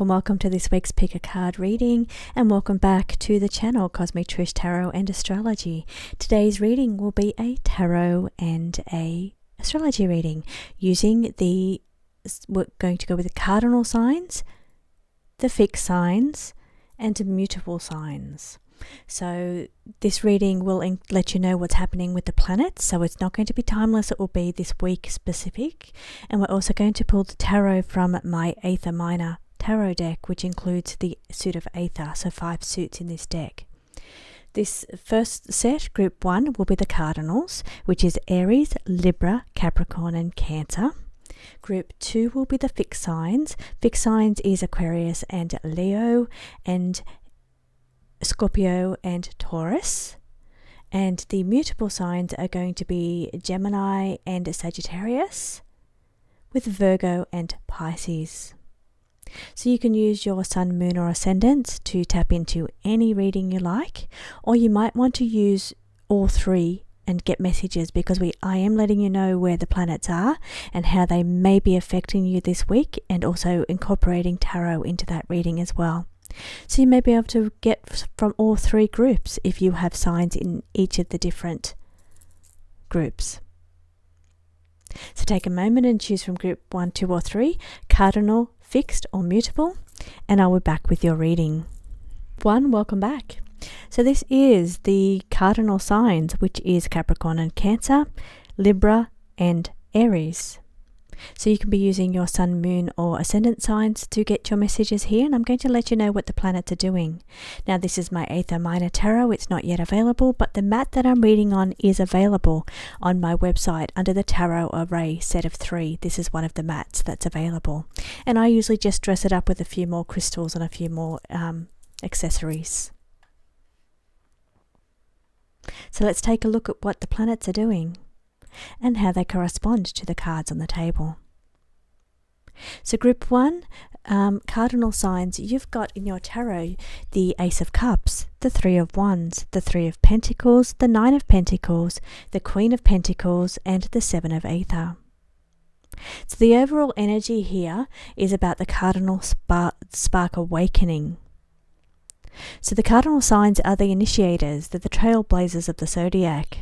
welcome to this week's Pick a Card reading, and welcome back to the channel Cosmic Trish Tarot and Astrology. Today's reading will be a tarot and a astrology reading we're going to go with the cardinal signs, the fixed signs, and mutable signs. So this reading will let you know what's happening with the planets, so it's not going to be timeless, it will be this week specific. And we're also going to pull the tarot from my Aether Minor tarot deck, which includes the suit of Aether, so 5 suits in this deck. This first set, group 1, will be the cardinals, which is Aries, Libra, Capricorn and Cancer. Group 2 will be the fixed signs. Fixed signs is Aquarius and Leo, and Scorpio and Taurus. And the mutable signs are going to be Gemini and Sagittarius, with Virgo and Pisces. So you can use your sun, moon or ascendant to tap into any reading you like, or you might want to use all three and get messages, because I am letting you know where the planets are and how they may be affecting you this week, and also incorporating tarot into that reading as well. So you may be able to get from all three groups if you have signs in each of the different groups. So take a moment and choose from group 1, 2 or 3, cardinal, fixed or mutable, and I'll be back with your reading. 1, welcome back. So this is the cardinal signs, which is Capricorn and Cancer, Libra and Aries. So you can be using your sun, moon or ascendant signs to get your messages here, and I'm going to let you know what the planets are doing. Now this is my Aether Minor Tarot. It's not yet available, but the mat that I'm reading on is available on my website under the Tarot Array set of 3. This is one of the mats that's available, and I usually just dress it up with a few more crystals and a few more accessories. So let's take a look at what the planets are doing and how they correspond to the cards on the table. So group 1, cardinal signs, you've got in your tarot the Ace of Cups, the 3 of Wands, the 3 of Pentacles, the 9 of Pentacles, the Queen of Pentacles and the 7 of Aether. So the overall energy here is about the cardinal spark awakening. So the cardinal signs are the initiators, they're the trailblazers of the zodiac.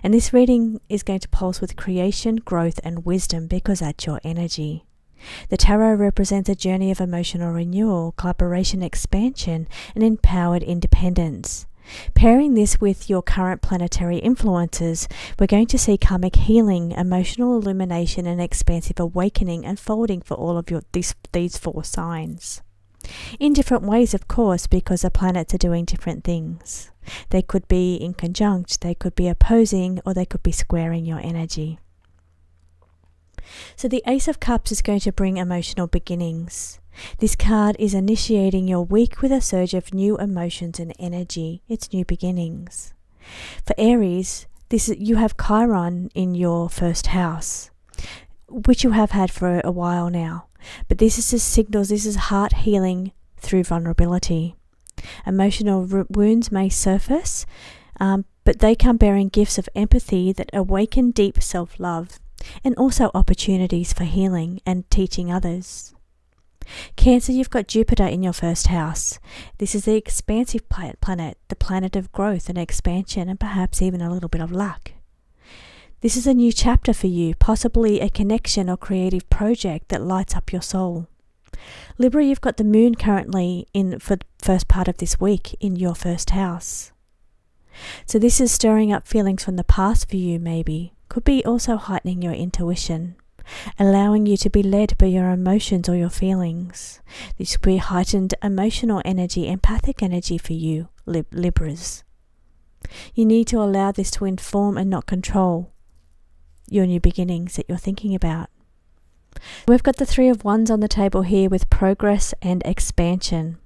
And this reading is going to pulse with creation, growth and wisdom, because that's your energy. The tarot represents a journey of emotional renewal, collaboration, expansion and empowered independence. Pairing this with your current planetary influences, we're going to see karmic healing, emotional illumination and expansive awakening unfolding for all of these 4 signs. In different ways, of course, because the planets are doing different things. They could be in conjunct, they could be opposing, or they could be squaring your energy. So the Ace of Cups is going to bring emotional beginnings. This card is initiating your week with a surge of new emotions and energy. It's new beginnings. For Aries, you have Chiron in your first house, which you have had for a while now. But this is just signals, this is heart healing through vulnerability. Emotional wounds may surface, but they come bearing gifts of empathy that awaken deep self-love, and also opportunities for healing and teaching others. Cancer, you've got Jupiter in your first house. This is the expansive planet, the planet of growth and expansion, and perhaps even a little bit of luck. This is a new chapter for you, possibly a connection or creative project that lights up your soul. Libra, you've got the moon currently for the first part of this week in your first house. So this is stirring up feelings from the past for you, maybe. Could be also heightening your intuition, allowing you to be led by your emotions or your feelings. This could be heightened emotional energy, empathic energy for you, Libras. You need to allow this to inform and not control your new beginnings that you're thinking about. We've got the 3 of Wands on the table here with progress and expansion.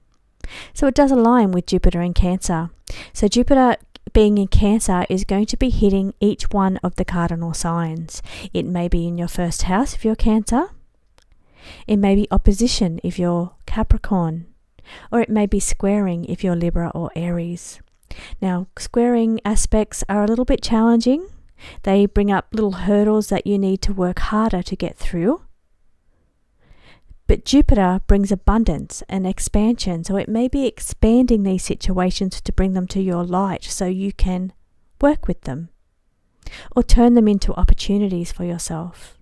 So it does align with Jupiter in Cancer. So Jupiter being in Cancer is going to be hitting each one of the cardinal signs. It may be in your first house if you're Cancer. It may be opposition if you're Capricorn. Or it may be squaring if you're Libra or Aries. Now, squaring aspects are a little bit challenging. They bring up little hurdles that you need to work harder to get through. But Jupiter brings abundance and expansion, so it may be expanding these situations to bring them to your light so you can work with them or turn them into opportunities for yourself.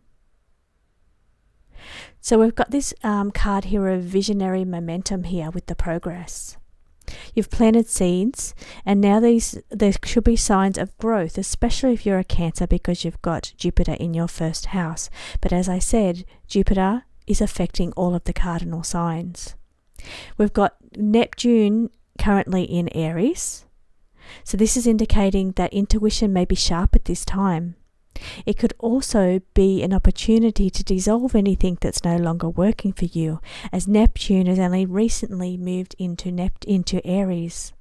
So we've got this card here of visionary momentum here with the progress. You've planted seeds, and now there should be signs of growth, especially if you're a Cancer, because you've got Jupiter in your first house. But as I said, Jupiter is affecting all of the cardinal signs. We've got Neptune currently in Aries. So this is indicating that intuition may be sharp at this time. It could also be an opportunity to dissolve anything that's no longer working for you, as Neptune has only recently moved into Aries.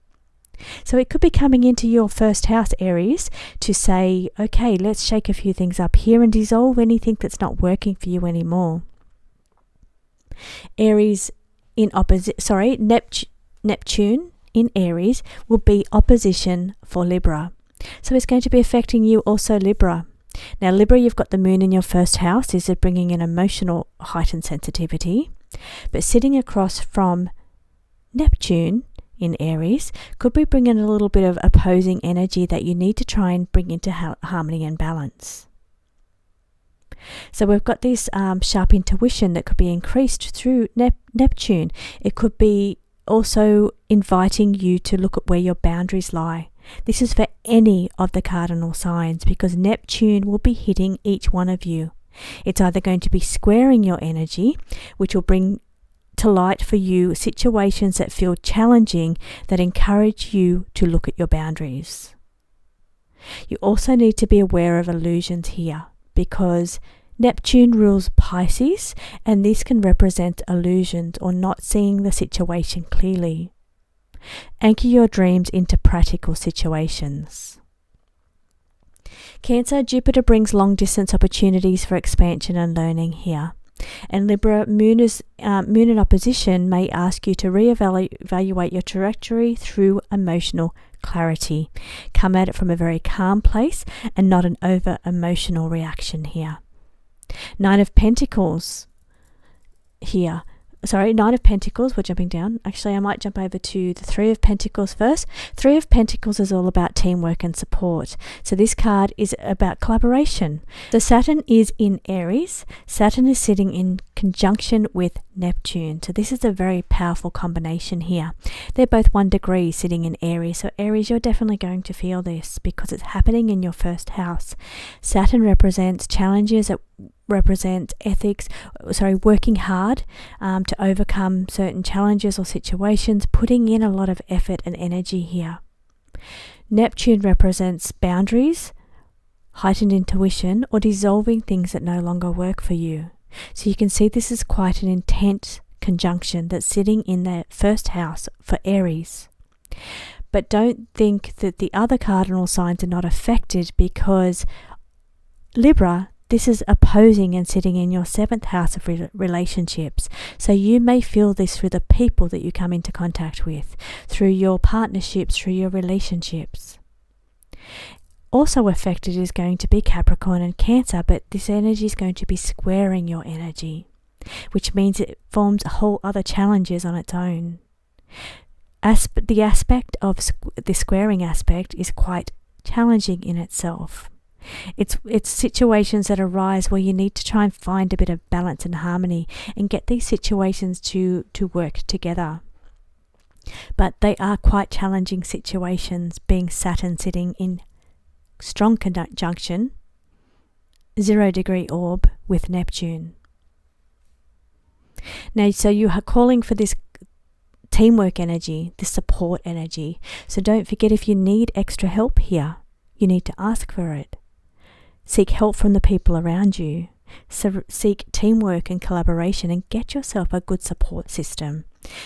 So it could be coming into your first house, Aries, to say, okay, let's shake a few things up here and dissolve anything that's not working for you anymore. Neptune in Aries will be opposition for Libra. So it's going to be affecting you also, Libra. Now, Libra, you've got the moon in your first house. This is bringing an emotional heightened sensitivity. But sitting across from Neptune in Aries could be bringing a little bit of opposing energy that you need to try and bring into harmony and balance. So we've got this sharp intuition that could be increased through Neptune. It could be also inviting you to look at where your boundaries lie. This is for any of the cardinal signs because Neptune will be hitting each one of you. It's either going to be squaring your energy, which will bring to light for you situations that feel challenging, that encourage you to look at your boundaries. You also need to be aware of illusions here because Neptune rules Pisces, and this can represent illusions or not seeing the situation clearly. Anchor your dreams into practical situations. Cancer, Jupiter brings long-distance opportunities for expansion and learning here. And Libra, Moon in opposition may ask you to reevaluate your trajectory through emotional clarity. Come at it from a very calm place and not an over-emotional reaction here. Nine of Pentacles here. Nine of Pentacles, we're jumping down. Actually, I might jump over to the Three of Pentacles first. Three of Pentacles is all about teamwork and support. So this card is about collaboration. So Saturn is in Aries. Saturn is sitting in conjunction with Neptune. So this is a very powerful combination here. They're both 1 degree sitting in Aries. So Aries, you're definitely going to feel this because it's happening in your first house. Saturn represents challenges that represent working hard to overcome certain challenges or situations, putting in a lot of effort and energy here. Neptune represents boundaries, heightened intuition, or dissolving things that no longer work for you. So you can see this is quite an intense conjunction that's sitting in the first house for Aries. But don't think that the other cardinal signs are not affected because Libra, this is opposing and sitting in your 7th house of relationships. So you may feel this through the people that you come into contact with, through your partnerships, through your relationships. Also affected is going to be Capricorn and Cancer, but this energy is going to be squaring your energy, which means it forms a whole other challenges on its own. The aspect of the squaring aspect is quite challenging in itself. It's situations that arise where you need to try and find a bit of balance and harmony and get these situations to work together. But they are quite challenging situations, being Saturn sitting in strong conjunction, 0 degree orb with Neptune. Now, so you are calling for this teamwork energy, this support energy. So don't forget, if you need extra help here, you need to ask for it. Seek help from the people around you. So seek teamwork and collaboration and get yourself a good support system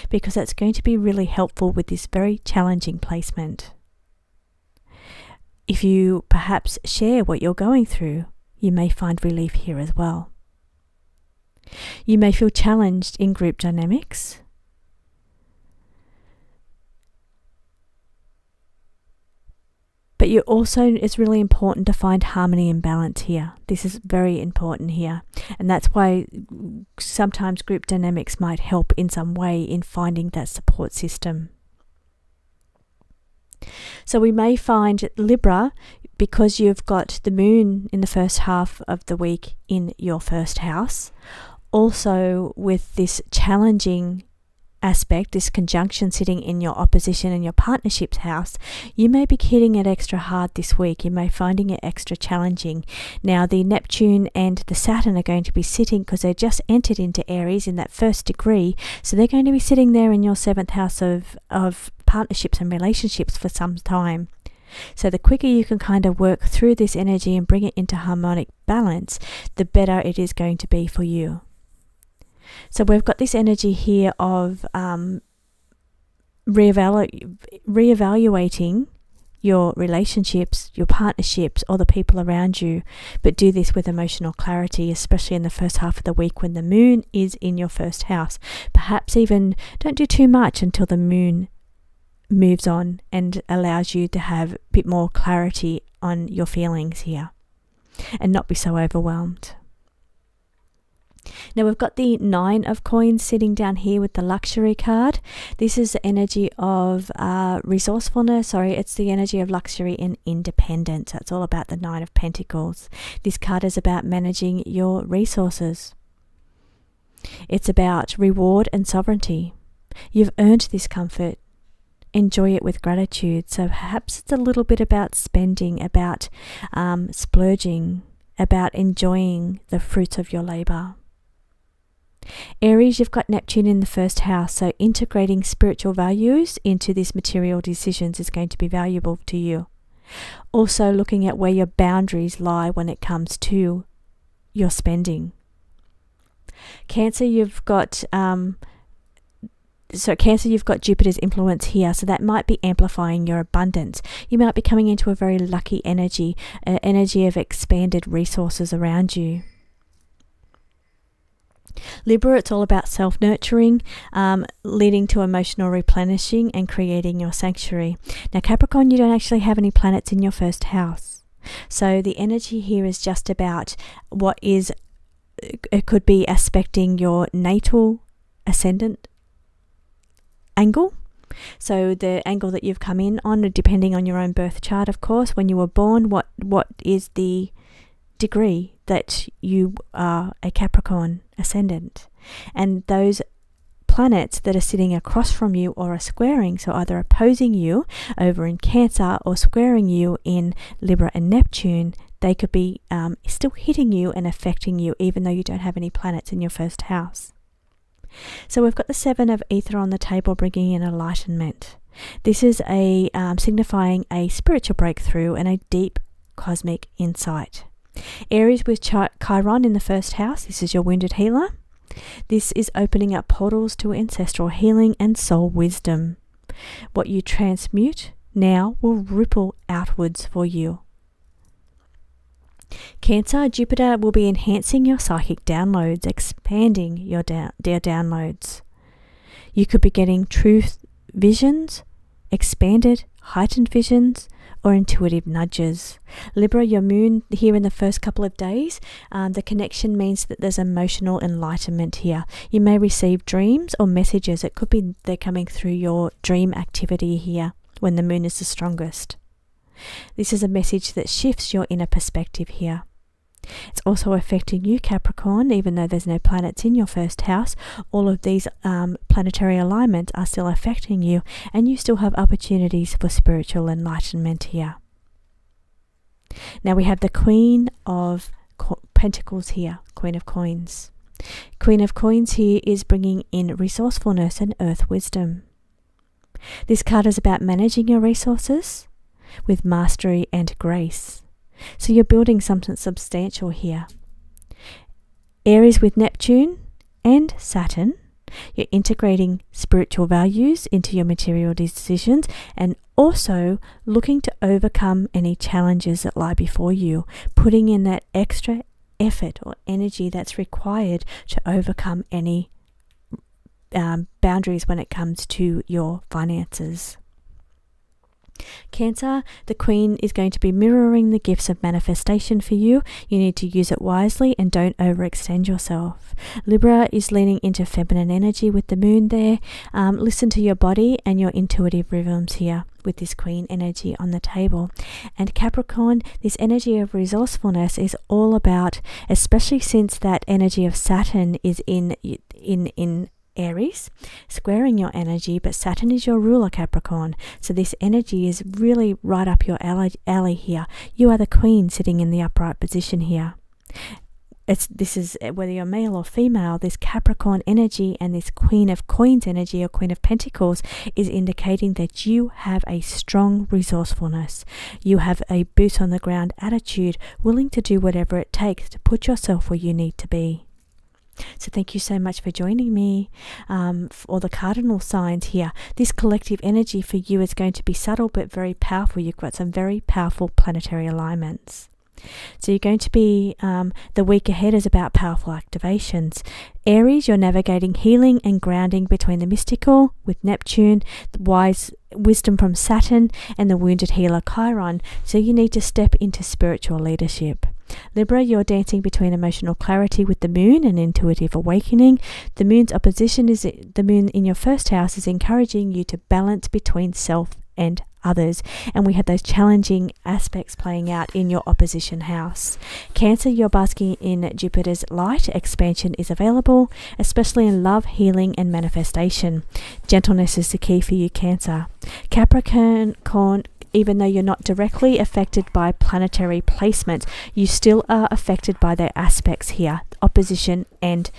because that's going to be really helpful with this very challenging placement. If you perhaps share what you're going through, you may find relief here as well. You may feel challenged in group dynamics. But it's really important to find harmony and balance here. This is very important here. And that's why sometimes group dynamics might help in some way in finding that support system. So we may find Libra, because you've got the moon in the first half of the week in your first house, also with this challenging aspect, this conjunction sitting in your opposition in your partnerships house, you may be hitting it extra hard this week. You may finding it extra challenging. Now the Neptune and the Saturn are going to be sitting, because they just entered into Aries in that first degree, so they're going to be sitting there in your 7th house of partnerships and relationships for some time. So the quicker you can kind of work through this energy and bring it into harmonic balance, the better it is going to be for you. So we've got this energy here of reevaluating your relationships, your partnerships, or the people around you, but do this with emotional clarity, especially in the first half of the week when the moon is in your first house. Perhaps even don't do too much until the moon moves on and allows you to have a bit more clarity on your feelings here and not be so overwhelmed. Now we've got the 9 of coins sitting down here with the luxury card. This is the energy of resourcefulness. It's the energy of luxury and independence. That's all about the 9 of Pentacles. This card is about managing your resources. It's about reward and sovereignty. You've earned this comfort. Enjoy it with gratitude. So perhaps it's a little bit about spending, about splurging, about enjoying the fruits of your labor. Aries, you've got Neptune in the first house, so integrating spiritual values into these material decisions is going to be valuable to you. Also looking at where your boundaries lie when it comes to your spending. Cancer, you've got Jupiter's influence here, so that might be amplifying your abundance. You might be coming into a very lucky energy, an energy of expanded resources around you. Libra, it's all about self-nurturing, leading to emotional replenishing and creating your sanctuary. Now Capricorn, you don't actually have any planets in your first house. So the energy here is just about it could be aspecting your natal ascendant angle. So the angle that you've come in on, depending on your own birth chart, of course, when you were born, what is the degree that you are a Capricorn ascendant. And those planets that are sitting across from you or are squaring, so either opposing you over in Cancer or squaring you in Libra and Neptune, they could be still hitting you and affecting you even though you don't have any planets in your first house. So we've got the 7 of Ether on the table, bringing in enlightenment. This is signifying a spiritual breakthrough and a deep cosmic insight. Aries with Chiron in the first house, this is your wounded healer. This is opening up portals to ancestral healing and soul wisdom. What you transmute now will ripple outwards for you. Cancer, Jupiter will be enhancing your psychic downloads, expanding your downloads. You could be getting truth visions, expanded, heightened visions, or intuitive nudges. Libra, your moon here in the first couple of days, the connection means that there's emotional enlightenment here. You may receive dreams or messages. It could be they're coming through your dream activity here when the moon is the strongest. This is a message that shifts your inner perspective here. It's also affecting you, Capricorn, even though there's no planets in your first house. All of these planetary alignments are still affecting you, and you still have opportunities for spiritual enlightenment here. Now we have the Queen of Pentacles here, Queen of Coins. Queen of Coins here is bringing in resourcefulness and earth wisdom. This card is about managing your resources with mastery and grace. So you're building something substantial here. Aries with Neptune and Saturn, you're integrating spiritual values into your material decisions and also looking to overcome any challenges that lie before you, putting in that extra effort or energy that's required to overcome any boundaries when it comes to your finances. Cancer, the Queen is going to be mirroring the gifts of manifestation for you. You need to use it wisely and don't overextend yourself. Libra is leaning into feminine energy with the Moon there. Listen to your body and your intuitive rhythms here with this Queen energy on the table. And Capricorn, this energy of resourcefulness is all about, especially since that energy of Saturn is in Aries, squaring your energy, but Saturn is your ruler, Capricorn. So this energy is really right up your alley here. You are the Queen sitting in the upright position here. This is whether you're male or female, this Capricorn energy and this Queen of Coins energy or Queen of Pentacles is indicating that you have a strong resourcefulness. You have a boots on the ground attitude, willing to do whatever it takes to put yourself where you need to be. So thank you so much for joining me for the cardinal signs here. This collective energy for you is going to be subtle but very powerful. You've got some very powerful planetary alignments. So you're going to be, the week ahead is about powerful activations. Aries, you're navigating healing and grounding between the mystical with Neptune, the wise wisdom from Saturn, and the wounded healer Chiron. So you need to step into spiritual leadership. Libra, you're dancing between emotional clarity with the Moon and intuitive awakening. The Moon's opposition is the Moon in your first house is encouraging you to balance between self and others, and we have those challenging aspects playing out in your opposition house. Cancer, you're basking in Jupiter's light. Expansion is available, especially in love, healing, and manifestation. Gentleness is the key for you, Cancer. Capricorn, even though you're not directly affected by planetary placements, you still are affected by their aspects here, opposition and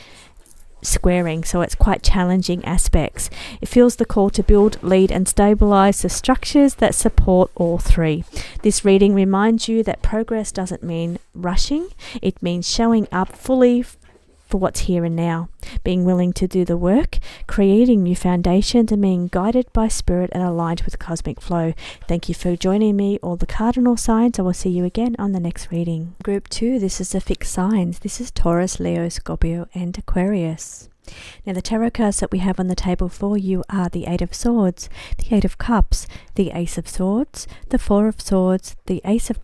squaring. So it's quite challenging aspects. It feels the call to build, lead, and stabilize the structures that support all three. This reading reminds you that progress doesn't mean rushing. It means showing up fully for what's here and now, being willing to do the work, creating new foundations, and being guided by spirit and aligned with cosmic flow. Thank you for joining me, all the cardinal signs. I will see you again on the next reading. Group 2, this is the fixed signs. This is Taurus, Leo, Scorpio, and Aquarius. Now the tarot cards that we have on the table for you are the Eight of Swords, the Eight of Cups, the Ace of Swords, the Four of Swords, the Ace of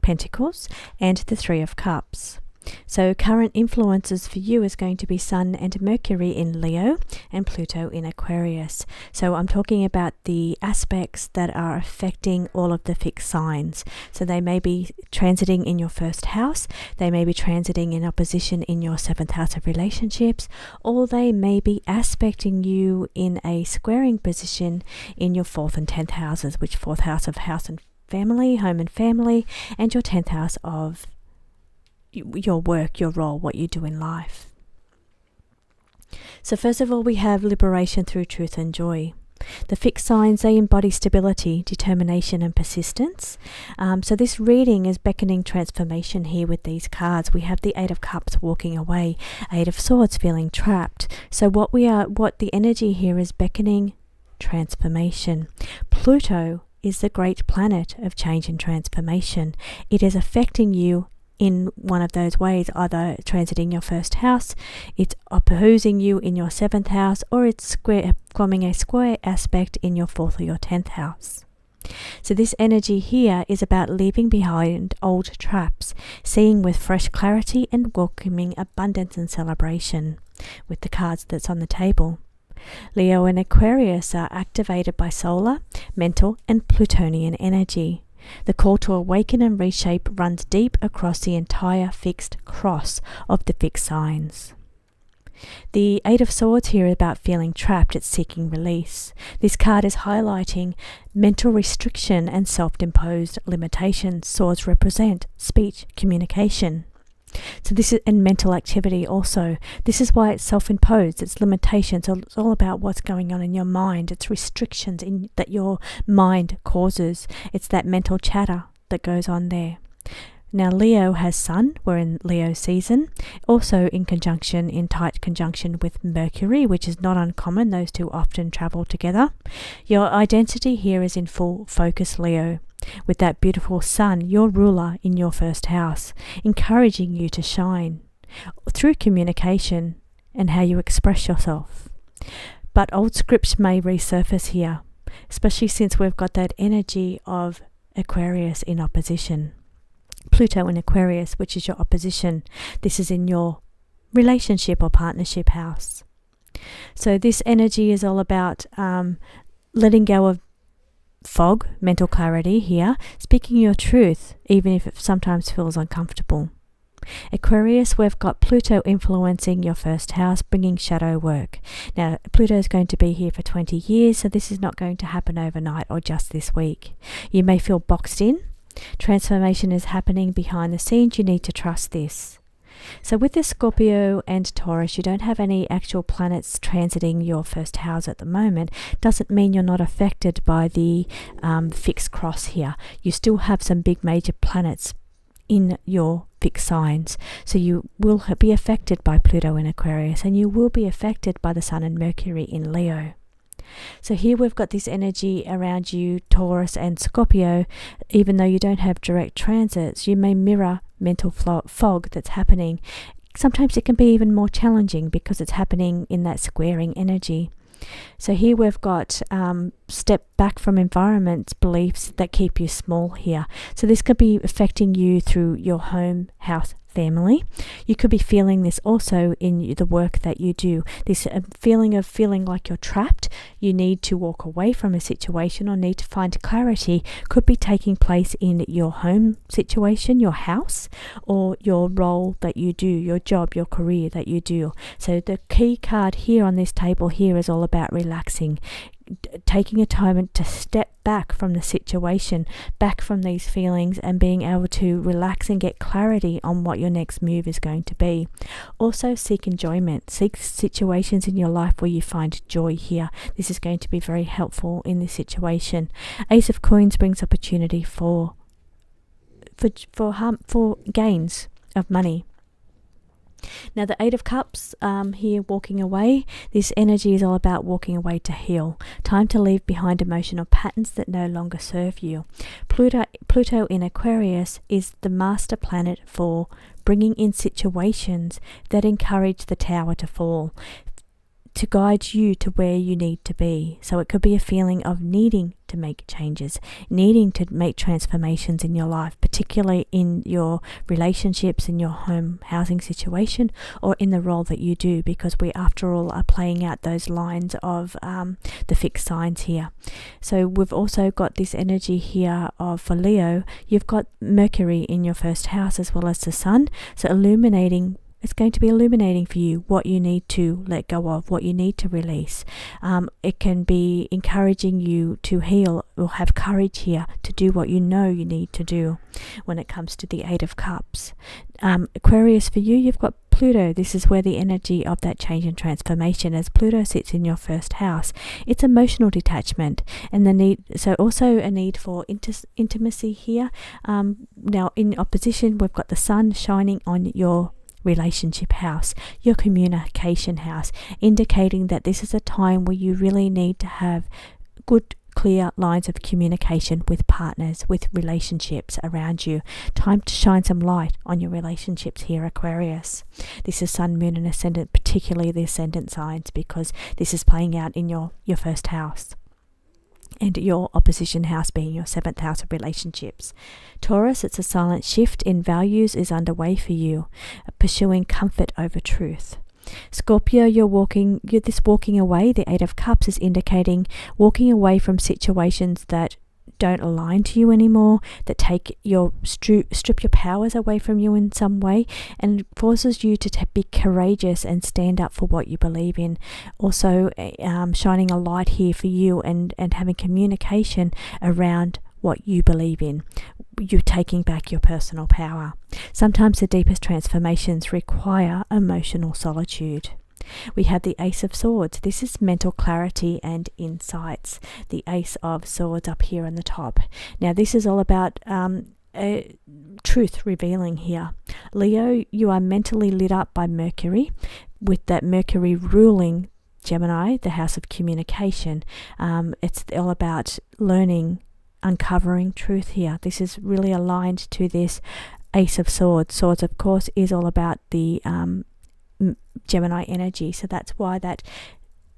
Pentacles, and the Three of Cups. So current influences for you is going to be Sun and Mercury in Leo and Pluto in Aquarius. So I'm talking about the aspects that are affecting all of the fixed signs. So they may be transiting in your first house, they may be transiting in opposition in your seventh house of relationships, or they may be aspecting you in a squaring position in your fourth and 10th houses, which fourth house of house and family, home and family, and your 10th house of your work, your role, what you do in life. So first of all, we have liberation through truth and joy. The fixed signs, they embody stability, determination, and persistence. So this reading is beckoning transformation here with these cards. We have the Eight of Cups walking away, Eight of Swords feeling trapped. So what the energy here is beckoning transformation. Pluto is the great planet of change and transformation. It is affecting you in one of those ways, either transiting your first house, it's opposing you in your seventh house, or it's forming a square aspect in your fourth or your 10th house. So this energy here is about leaving behind old traps, seeing with fresh clarity, and welcoming abundance and celebration with the cards that's on the table. Leo and Aquarius are activated by solar, mental, and Plutonian energy. The call to awaken and reshape runs deep across the entire fixed cross of the fixed signs. The Eight of Swords here is about feeling trapped, it's seeking release. This card is highlighting mental restriction and self-imposed limitations. Swords represent speech, communication. So this is, and mental activity also. This is why it's self-imposed, it's limitations. So it's all about what's going on in your mind. It's restrictions that your mind causes. It's that mental chatter that goes on there. Now Leo has Sun, we're in Leo season, also in tight conjunction with Mercury, which is not uncommon. Those two often travel together. Your identity here is in full focus, Leo, with that beautiful Sun, your ruler in your first house, encouraging you to shine through communication and how you express yourself. But old scripts may resurface here. especially since we've got that energy of Aquarius in opposition. Pluto in Aquarius, which is your opposition. This is in your relationship or partnership house. So this energy is all about letting go of fog, mental clarity here, speaking your truth, even if it sometimes feels uncomfortable. Aquarius, we've got Pluto influencing your first house, bringing shadow work. Now, Pluto is going to be here for 20 years, so this is not going to happen overnight or just this week. You may feel boxed in. Transformation is happening behind the scenes. You need to trust this. So with the Scorpio and Taurus, you don't have any actual planets transiting your first house at the moment. Doesn't mean you're not affected by the fixed cross here. You still have some big major planets in your fixed signs. So you will be affected by Pluto in Aquarius, and you will be affected by the Sun and Mercury in Leo. So here we've got this energy around you, Taurus and Scorpio. Even though you don't have direct transits, you may mirror mental fog that's happening. Sometimes it can be even more challenging because it's happening in that squaring energy. So here we've got step back from environments, beliefs that keep you small here. So this could be affecting you through your home, house, family. You could be feeling this also in the work that you do. This feeling like you're trapped, you need to walk away from a situation or need to find clarity, could be taking place in your home situation, your house, or your role that you do, your job, your career that you do. So the key card here on this table here is all about relaxing, taking a time to step back from the situation, back from these feelings, and being able to relax and get clarity on what your next move is going to be. Also seek enjoyment, seek situations in your life where you find joy here. This is going to be very helpful in this situation. Ace of Coins brings opportunity for gains of money. Now the Eight of Cups here, walking away. This energy is all about walking away to heal. Time to leave behind emotional patterns that no longer serve you. Pluto in Aquarius is the master planet for bringing in situations that encourage the tower to fall, to guide you to where you need to be. So it could be a feeling of needing to make changes, needing to make transformations in your life, particularly in your relationships, in your home housing situation, or in the role that you do, because we after all are playing out those lines of the fixed signs here. So we've also got this energy here of, for Leo, you've got Mercury in your first house as well as the Sun, so it's going to be illuminating for you what you need to let go of, what you need to release. It can be encouraging you to heal or have courage here to do what you know you need to do when it comes to the Eight of Cups. Aquarius, for you, you've got Pluto. This is where the energy of that change and transformation, as Pluto sits in your first house. It's emotional detachment and the need, so also a need for intimacy here. Now in opposition, we've got the Sun shining on your relationship house, your communication house, indicating that this is a time where you really need to have good, clear lines of communication with partners, with relationships around you. Time to shine some light on your relationships here, Aquarius. This is Sun, Moon and Ascendant, particularly the Ascendant signs, because this is playing out in your first house, and your opposition house being your seventh house of relationships. Taurus, it's a silent shift in values is underway for you, pursuing comfort over truth. Scorpio, you're walking away. The Eight of Cups is indicating walking away from situations that don't align to you anymore, that take your strip your powers away from you in some way, and forces you to be courageous and stand up for what you believe in. Also shining a light here for you and having communication around what you believe in. You're taking back your personal power. Sometimes the deepest transformations require emotional solitude. We have the Ace of Swords. This is mental clarity and insights. The Ace of Swords up here on the top. Now this is all about truth revealing here. Leo, you are mentally lit up by Mercury, with that Mercury ruling Gemini, the house of communication. It's all about learning, uncovering truth here. This is really aligned to this Ace of Swords. Swords, of course, is all about the Gemini energy, so that's why that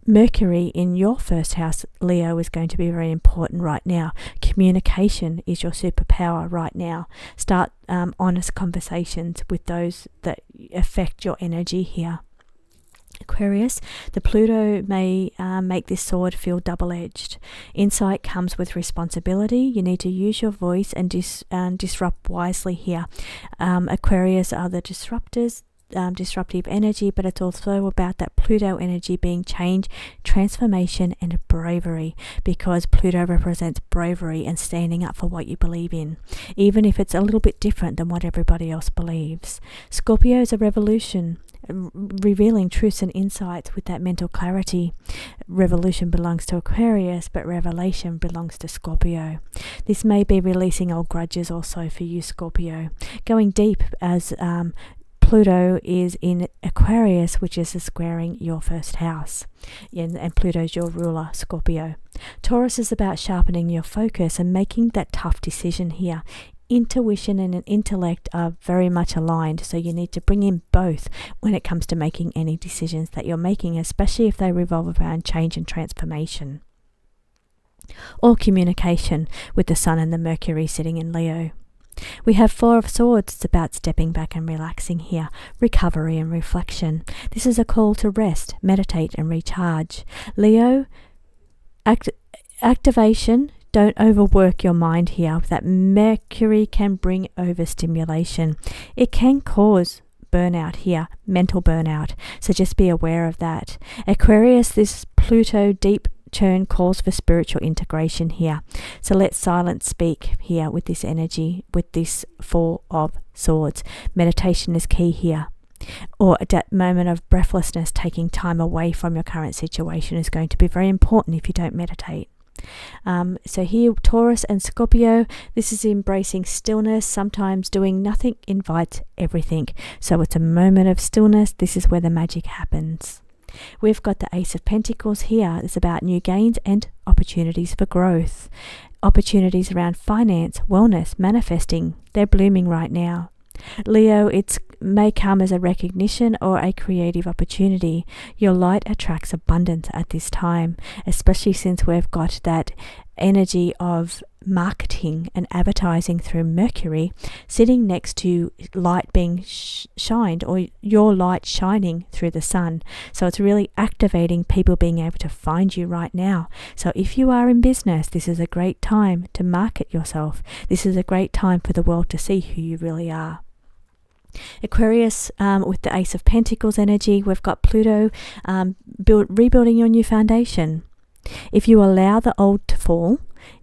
Mercury in your first house, Leo, is going to be very important right now. Communication is your superpower right now. Start honest conversations with those that affect your energy here. Aquarius, the Pluto may make this sword feel double-edged. Insight comes with responsibility. You need to use your voice and disrupt wisely here. Aquarius are the disruptors, disruptive energy, but it's also about that Pluto energy being change, transformation, and bravery, because Pluto represents bravery and standing up for what you believe in, even if it's a little bit different than what everybody else believes. Scorpio is a revolution, revealing truths and insights with that mental clarity. Revolution belongs to Aquarius, but revelation belongs to Scorpio. This may be releasing old grudges also for you, Scorpio. Going deep, as Pluto is in Aquarius, which is squaring your first house, and Pluto's your ruler, Scorpio. Taurus is about sharpening your focus and making that tough decision here. Intuition and an intellect are very much aligned, so you need to bring in both when it comes to making any decisions that you're making, especially if they revolve around change and transformation. Or communication, with the Sun and the Mercury sitting in Leo. We have Four of Swords. It's about stepping back and relaxing here, recovery and reflection. This is a call to rest, meditate and recharge. Leo, activation. Don't overwork your mind here. That Mercury can bring overstimulation. It can cause burnout here, mental burnout. So just be aware of that. Aquarius, this Pluto deep turn calls for spiritual integration here. So let silence speak here with this energy, with this Four of Swords. Meditation is key here. Or at that moment of breathlessness, taking time away from your current situation is going to be very important if you don't meditate. So here, Taurus and Scorpio, this is embracing stillness. Sometimes doing nothing invites everything. So it's a moment of stillness. This is where the magic happens. We've got the Ace of Pentacles here. It's about new gains and opportunities for growth. Opportunities around finance, wellness, manifesting. They're blooming right now. Leo, it may come as a recognition or a creative opportunity. Your light attracts abundance at this time, especially since we've got that energy of marketing and advertising through Mercury sitting next to light being shined, or your light shining through the Sun. So it's really activating people being able to find you right now. So if you are in business, this is a great time to market yourself. This is a great time for the world to see who you really are. Aquarius, with the Ace of Pentacles energy, we've got Pluto rebuilding your new foundation. If you allow the old to fall,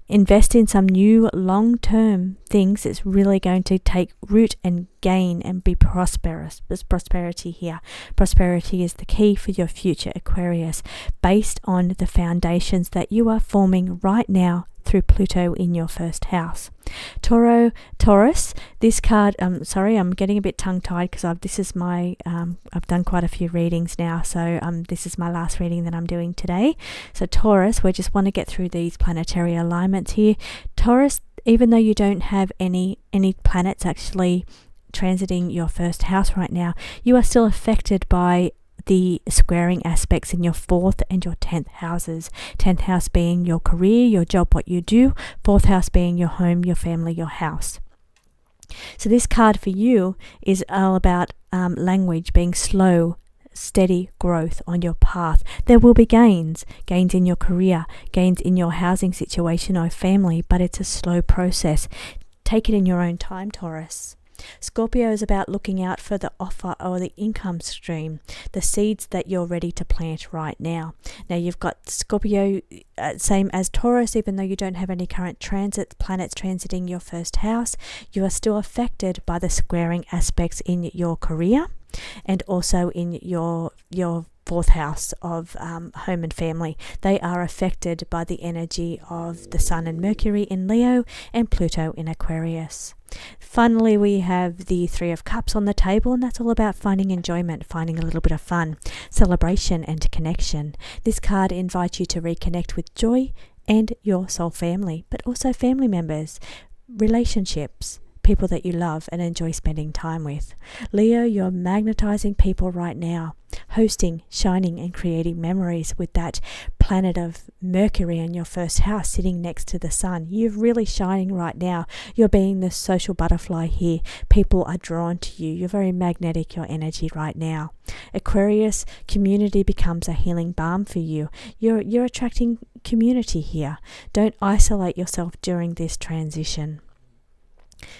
invest in some new long-term things, it's really going to take root and gain and be prosperous. There's prosperity here. Prosperity is the key for your future, Aquarius, based on the foundations that you are forming right now through Pluto in your first house. Taurus, this card, sorry, I'm getting a bit tongue-tied because this is my, I've done quite a few readings now, so this is my last reading that I'm doing today. So Taurus, we just want to get through these planetary alignments here. Taurus, even though you don't have any planets actually transiting your first house right now, you are still affected by the squaring aspects in your 4th and your 10th houses. 10th house being your career, your job, what you do. 4th house being your home, your family, your house. So this card for you is all about language, being slow, steady growth on your path. There will be gains in your career, gains in your housing situation or family, but it's a slow process. Take it in your own time, Taurus. Scorpio is about looking out for the offer or the income stream, the seeds that you're ready to plant right now. Now you've got Scorpio, same as Taurus, even though you don't have any current planets transiting your first house, you are still affected by the squaring aspects in your career and also in your 4th house of home and family. They are affected by the energy of the Sun and Mercury in Leo and Pluto in Aquarius. Finally, we have the Three of Cups on the table, and that's all about finding enjoyment, finding a little bit of fun, celebration and connection. This card invites you to reconnect with joy and your soul family, but also family members, relationships, people that you love and enjoy spending time with. Leo, you're magnetizing people right now, hosting, shining and creating memories with that planet of Mercury in your first house sitting next to the sun. You're really shining right now. You're being the social butterfly here. People are drawn to you. You're very magnetic, your energy right now. Aquarius, community becomes a healing balm for you. You're attracting community here. Don't isolate yourself during this transition.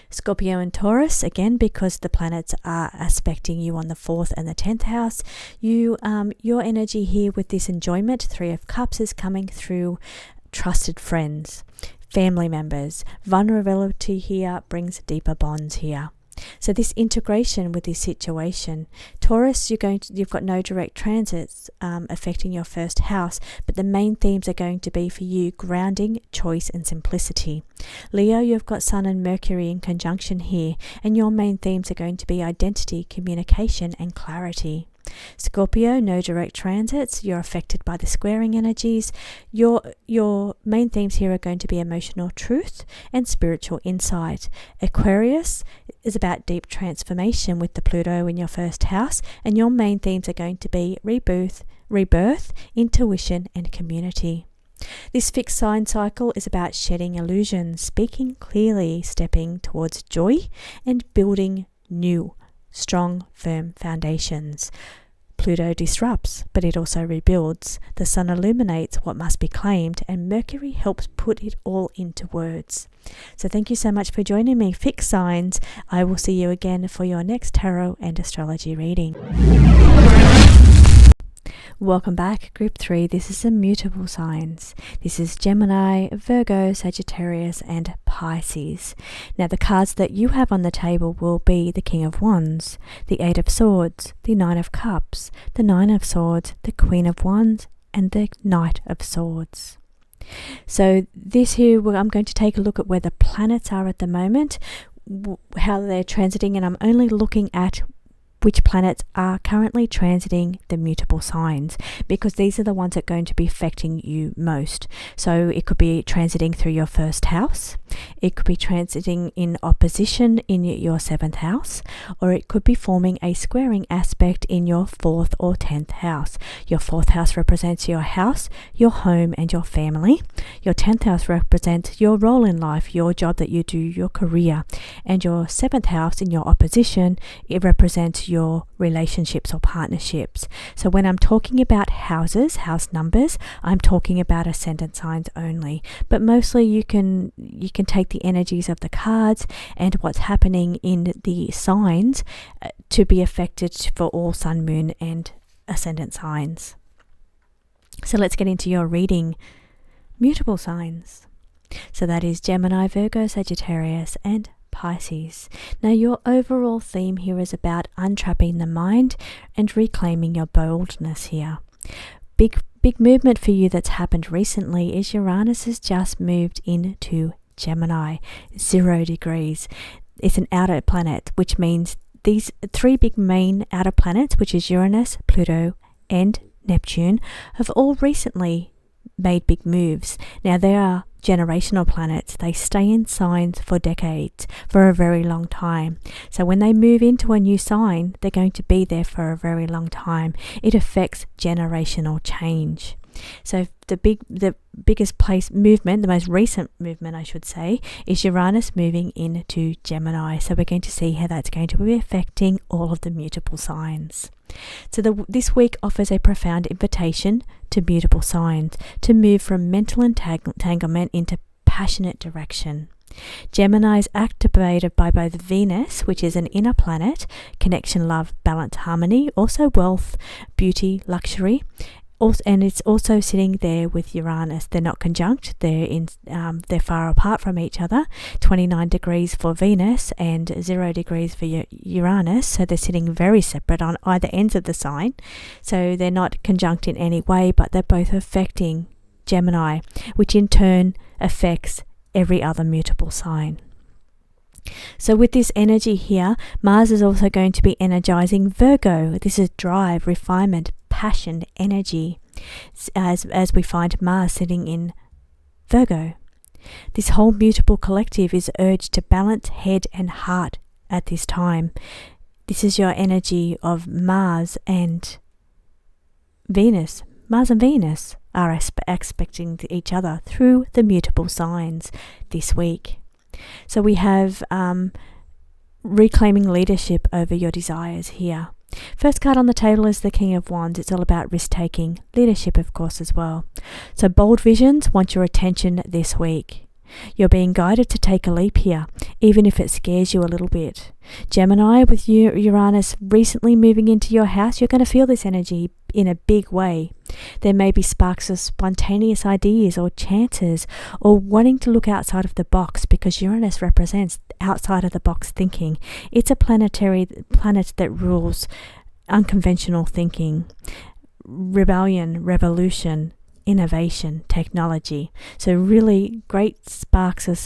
Scorpio and Taurus, again, because the planets are aspecting you on the 4th and the 10th house, your energy here with this enjoyment, 3 of Cups, is coming through trusted friends, family members. Vulnerability here brings deeper bonds here. So this integration with this situation, Taurus, you've got no direct transits affecting your first house, but the main themes are going to be for you grounding, choice and simplicity. Leo, you've got Sun and Mercury in conjunction here, and your main themes are going to be identity, communication and clarity. Scorpio, no direct transits. You're affected by the squaring energies. Your main themes here are going to be emotional truth and spiritual insight. Aquarius is about deep transformation with the Pluto in your first house, and your main themes are going to be rebirth, intuition and community. This fixed sign cycle is about shedding illusions, speaking clearly, stepping towards joy and building new, strong, firm foundations. Pluto disrupts, but it also rebuilds. The Sun illuminates what must be claimed, and Mercury helps put it all into words. So thank you so much for joining me, Fixed Signs. I will see you again for your next tarot and astrology reading. Welcome back, Group 3. This is Immutable Signs. This is Gemini, Virgo, Sagittarius and Pisces. Now the cards that you have on the table will be the King of Wands, the 8 of Swords, the 9 of Cups, the 9 of Swords, the Queen of Wands and the Knight of Swords. So this here, I'm going to take a look at where the planets are at the moment, how they're transiting, and I'm only looking at which planets are currently transiting the mutable signs, because these are the ones that are going to be affecting you most. So it could be transiting through your first house, it could be transiting in opposition in your 7th house, or it could be forming a squaring aspect in your 4th or 10th house. Your 4th house represents your house, your home and your family. Your 10th house represents your role in life, your job that you do, your career. And your 7th house in your opposition, it represents your relationships or partnerships. So when I'm talking about houses, house numbers, I'm talking about ascendant signs only. But mostly you can take the energies of the cards and what's happening in the signs to be affected for all sun, moon and ascendant signs. So let's get into your reading. Mutable signs. So that is Gemini, Virgo, Sagittarius and Pisces. Now your overall theme here is about untrapping the mind and reclaiming your boldness here. Big movement for you that's happened recently is Uranus has just moved into Gemini, 0 degrees. It's an outer planet, which means these 3 big main outer planets, which is Uranus, Pluto and Neptune, have all recently made big moves. Now they are generational planets. They stay in signs for decades, for a very long time. So when they move into a new sign, they're going to be there for a very long time. It affects generational change. So the biggest movement, the most recent movement I should say, is Uranus moving into Gemini. So we're going to see how that's going to be affecting all of the mutable signs. So this week offers a profound invitation to mutable signs to move from mental entanglement into passionate direction. Gemini is activated by both Venus, which is an inner planet, connection, love, balance, harmony, also wealth, beauty, luxury. And it's also sitting there with Uranus. They're not conjunct. They're far apart from each other. 29 degrees for Venus and 0 degrees for Uranus. So they're sitting very separate on either ends of the sign. So they're not conjunct in any way, but they're both affecting Gemini, which in turn affects every other mutable sign. So with this energy here, Mars is also going to be energizing Virgo. This is drive, refinement, passion, energy, as we find Mars sitting in Virgo. This whole mutable collective is urged to balance head and heart at this time. This is your energy of Mars and Venus. Mars and Venus are aspecting each other through the mutable signs this week. So we have reclaiming leadership over your desires here. First card on the table is the King of Wands. It's all about risk-taking, leadership of course as well. So bold visions want your attention this week. You're being guided to take a leap here, even if it scares you a little bit. Gemini, with Uranus recently moving into your house, you're going to feel this energy in a big way. There may be sparks of spontaneous ideas or chances, or wanting to look outside of the box, because Uranus represents outside of the box thinking. It's a planet that rules unconventional thinking, rebellion, revolution, innovation, technology. So really great sparks of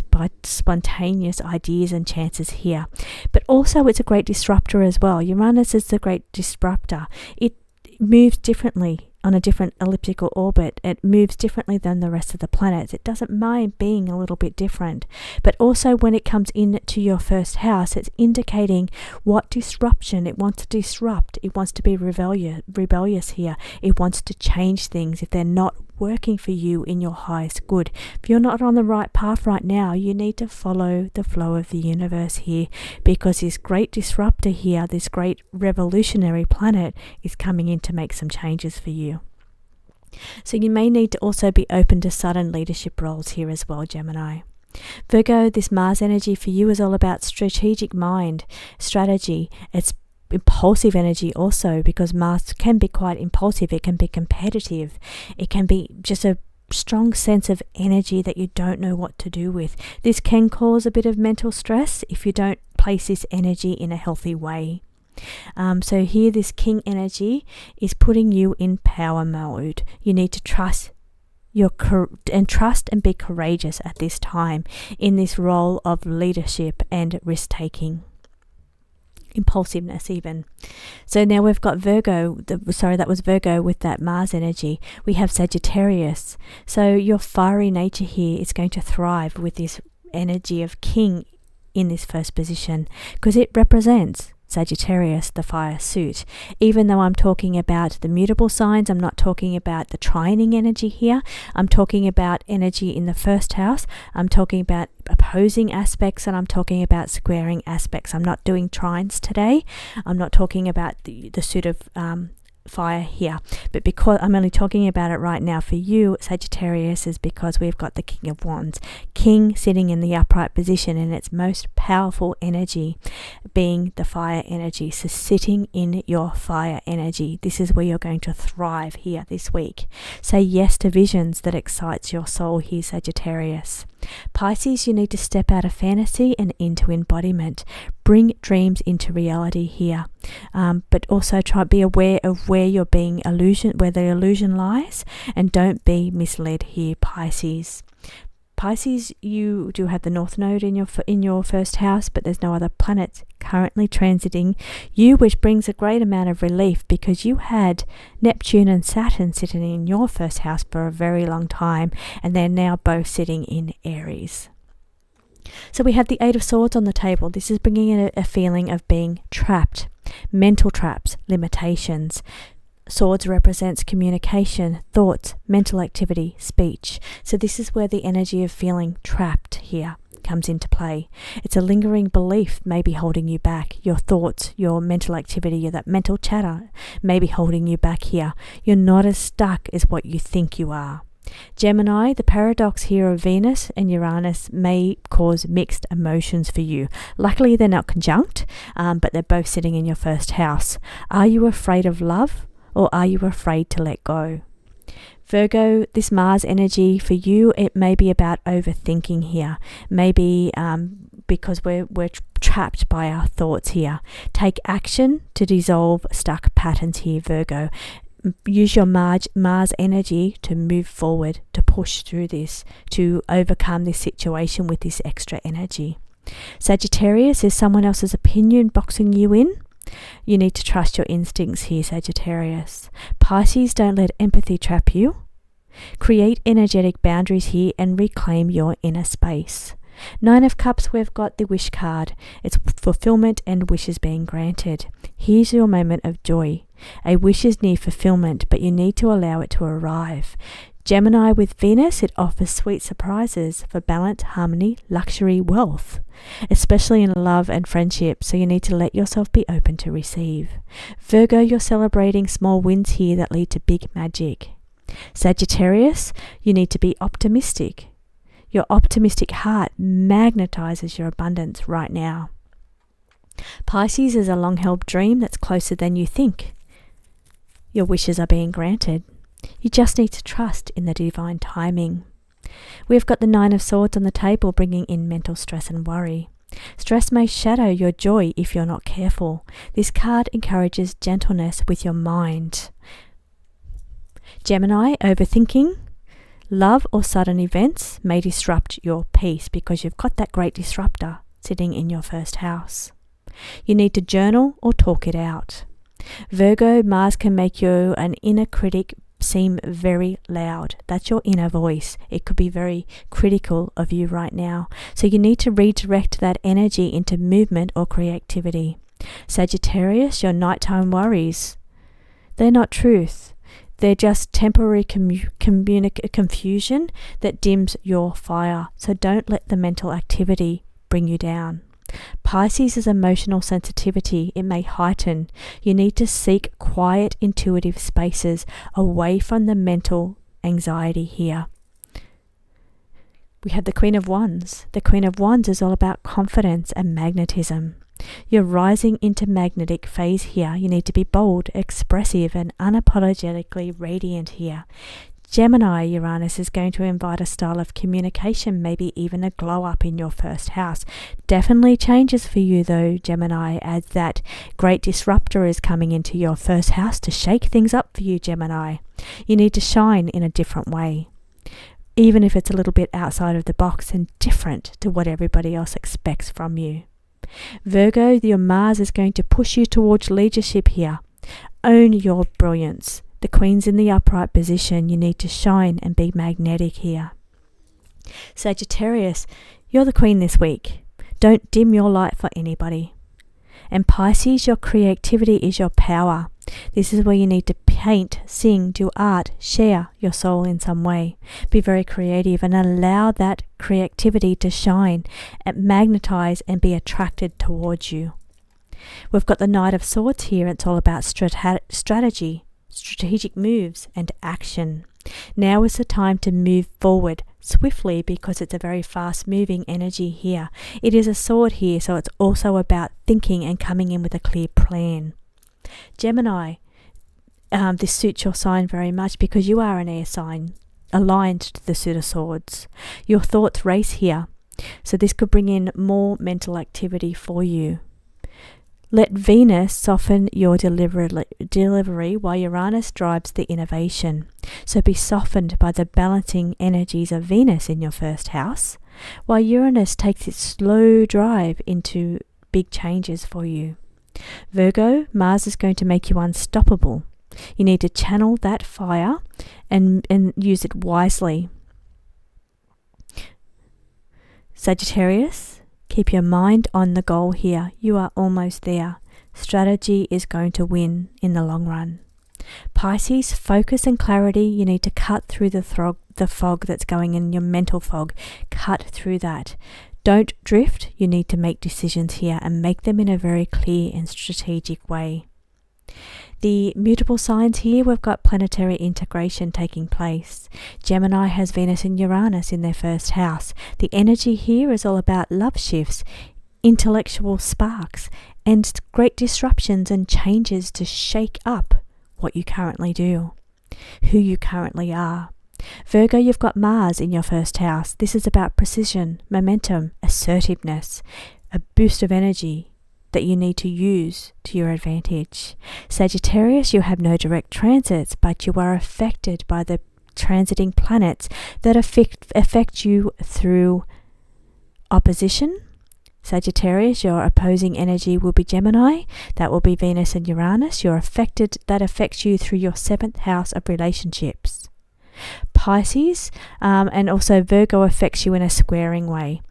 spontaneous ideas and chances here. But also it's a great disruptor as well. Uranus is the great disruptor. It moves differently on a different elliptical orbit. It moves differently than the rest of the planets. It doesn't mind being a little bit different. But also when it comes into your first house, it's indicating what disruption it wants to disrupt. It wants to be rebellious here. It wants to change things if they're not working for you in your highest good. If you're not on the right path right now, you need to follow the flow of the universe here, because this great disruptor here, this great revolutionary planet, is coming in to make some changes for you. So you may need to also be open to sudden leadership roles here as well, Gemini. Virgo, this Mars energy for you is all about strategic mind, strategy. It's impulsive energy also, because Mars can be quite impulsive. It can be competitive. It can be just a strong sense of energy that you don't know what to do with. This can cause a bit of mental stress if you don't place this energy in a healthy way. So here this King energy is putting you in power mode. You need to trust and be courageous at this time in this role of leadership and risk-taking. Impulsiveness even. So now we've got Virgo, that was Virgo with that Mars energy. We have Sagittarius. So your fiery nature here is going to thrive with this energy of King in this first position, because it represents Sagittarius, the fire suit. Even though I'm talking about the mutable signs, I'm not talking about the trining energy here. I'm talking about energy in the first house. I'm talking about opposing aspects, and I'm talking about squaring aspects. I'm not doing trines today. I'm not talking about the suit of fire here, but because I'm only talking about it right now for you, Sagittarius, is because we've got the King of Wands, King sitting in the upright position in its most powerful energy, being the fire energy. So sitting in your fire energy, this is where you're going to thrive here this week. Say yes to visions that excites your soul here, Sagittarius. Pisces, you need to step out of fantasy and into embodiment. Bring dreams into reality here, but also try to be aware of where you're being where the illusion lies, and don't be misled here, Pisces. Pisces, you do have the North Node in your first house, but there's no other planets currently transiting you, which brings a great amount of relief, because you had Neptune and Saturn sitting in your first house for a very long time, and they're now both sitting in Aries. So we have the Eight of Swords on the table. This is bringing in a feeling of being trapped, mental traps, limitations. Swords represents communication, thoughts, mental activity, speech. So this is where the energy of feeling trapped here comes into play. It's a lingering belief maybe holding you back. Your thoughts, your mental activity, that mental chatter may be holding you back here. You're not as stuck as what you think you are. Gemini, the paradox here of Venus and Uranus may cause mixed emotions for you. Luckily, they're not conjunct, but they're both sitting in your first house. Are you afraid of love, or are you afraid to let go? Virgo, this Mars energy for you, it may be about overthinking here. Maybe because we're trapped by our thoughts here. Take action to dissolve stuck patterns here, Virgo. Use your Mars energy to move forward, to push through this, to overcome this situation with this extra energy. Sagittarius, is someone else's opinion boxing you in? You need to trust your instincts here, Sagittarius. Pisces, don't let empathy trap you. Create energetic boundaries here and reclaim your inner space. 9 of Cups, we've got the wish card. It's fulfillment and wishes being granted. Here's your moment of joy. A wish is near fulfillment, but you need to allow it to arrive. Gemini with Venus, it offers sweet surprises for balance, harmony, luxury, wealth, especially in love and friendship, so you need to let yourself be open to receive. Virgo, you're celebrating small wins here that lead to big magic. Sagittarius, you need to be optimistic. Your optimistic heart magnetizes your abundance right now. Pisces is a long-held dream that's closer than you think. Your wishes are being granted. You just need to trust in the divine timing. We've got the 9 of Swords on the table, bringing in mental stress and worry. Stress may shadow your joy if you're not careful. This card encourages gentleness with your mind. Gemini, overthinking. Love or sudden events may disrupt your peace because you've got that great disruptor sitting in your first house. You need to journal or talk it out. Virgo, Mars can make you an inner critic seem very loud. That's your inner voice. It could be very critical of you right now. So you need to redirect that energy into movement or creativity. Sagittarius, your nighttime worries, they're not truth. They're just temporary confusion that dims your fire. So don't let the mental activity bring you down. Pisces is emotional sensitivity. It may heighten. You need to seek quiet, intuitive spaces away from the mental anxiety here. We have the Queen of Wands. The Queen of Wands is all about confidence and magnetism. You're rising into magnetic phase here. You need to be bold, expressive, and unapologetically radiant here. Gemini, Uranus is going to invite a style of communication, maybe even a glow up in your first house. Definitely changes for you though, Gemini, as that great disruptor is coming into your first house to shake things up for you, Gemini. You need to shine in a different way, even if it's a little bit outside of the box and different to what everybody else expects from you. Virgo, your Mars is going to push you towards leadership here. Own your brilliance. The Queen's in the upright position. You need to shine and be magnetic here. Sagittarius, you're the Queen this week. Don't dim your light for anybody. And Pisces, your creativity is your power. This is where you need to paint, sing, do art, share your soul in some way. Be very creative and allow that creativity to shine and magnetize and be attracted towards you. We've got the Knight of Swords here. It's all about strategy, strategic moves and action. Now is the time to move forward swiftly because it's a very fast moving energy here. It is a sword here, so it's also about thinking and coming in with a clear plan. Gemini, this suits your sign very much because you are an air sign aligned to the suit of swords. Your thoughts race here, so this could bring in more mental activity for you. Let Venus soften your delivery while Uranus drives the innovation. So be softened by the balancing energies of Venus in your first house, while Uranus takes its slow drive into big changes for you. Virgo, Mars is going to make you unstoppable. You need to channel that fire and use it wisely. Sagittarius, keep your mind on the goal here. You are almost there. Strategy is going to win in the long run. Pisces, focus and clarity. You need to cut through the fog that's going in, your mental fog. Cut through that. Don't drift. You need to make decisions here and make them in a very clear and strategic way. The mutable signs here, we've got planetary integration taking place. Gemini has Venus and Uranus in their first house. The energy here is all about love shifts, intellectual sparks, and great disruptions and changes to shake up what you currently do, who you currently are. Virgo, you've got Mars in your first house. This is about precision, momentum, assertiveness, a boost of energy that you need to use to your advantage. Sagittarius, you have no direct transits, but you are affected by the transiting planets that affect you through opposition. Sagittarius, your opposing energy will be Gemini. That will be Venus and Uranus. That affects you through your 7th house of relationships. Pisces, and also Virgo affects you in a squaring way.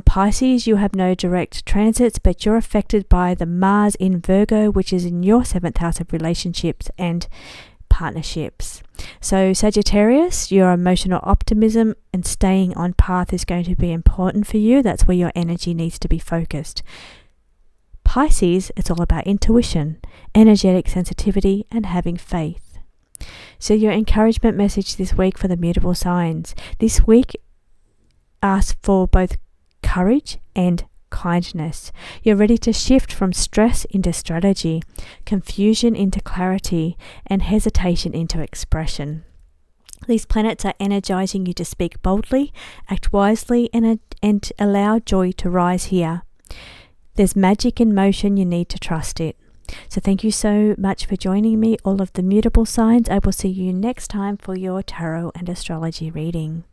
Pisces, you have no direct transits, but you're affected by the Mars in Virgo, which is in your 7th house of relationships and partnerships. So Sagittarius, your emotional optimism and staying on path is going to be important for you. That's where your energy needs to be focused. Pisces, it's all about intuition, energetic sensitivity, and having faith. So your encouragement message this week for the mutable signs. This week, ask for both courage and kindness. You're ready to shift from stress into strategy, confusion into clarity, and hesitation into expression. These planets are energizing you to speak boldly, act wisely, and allow joy to rise here. There's magic in motion, you need to trust it. So thank you so much for joining me, all of the mutable signs. I will see you next time for your tarot and astrology reading.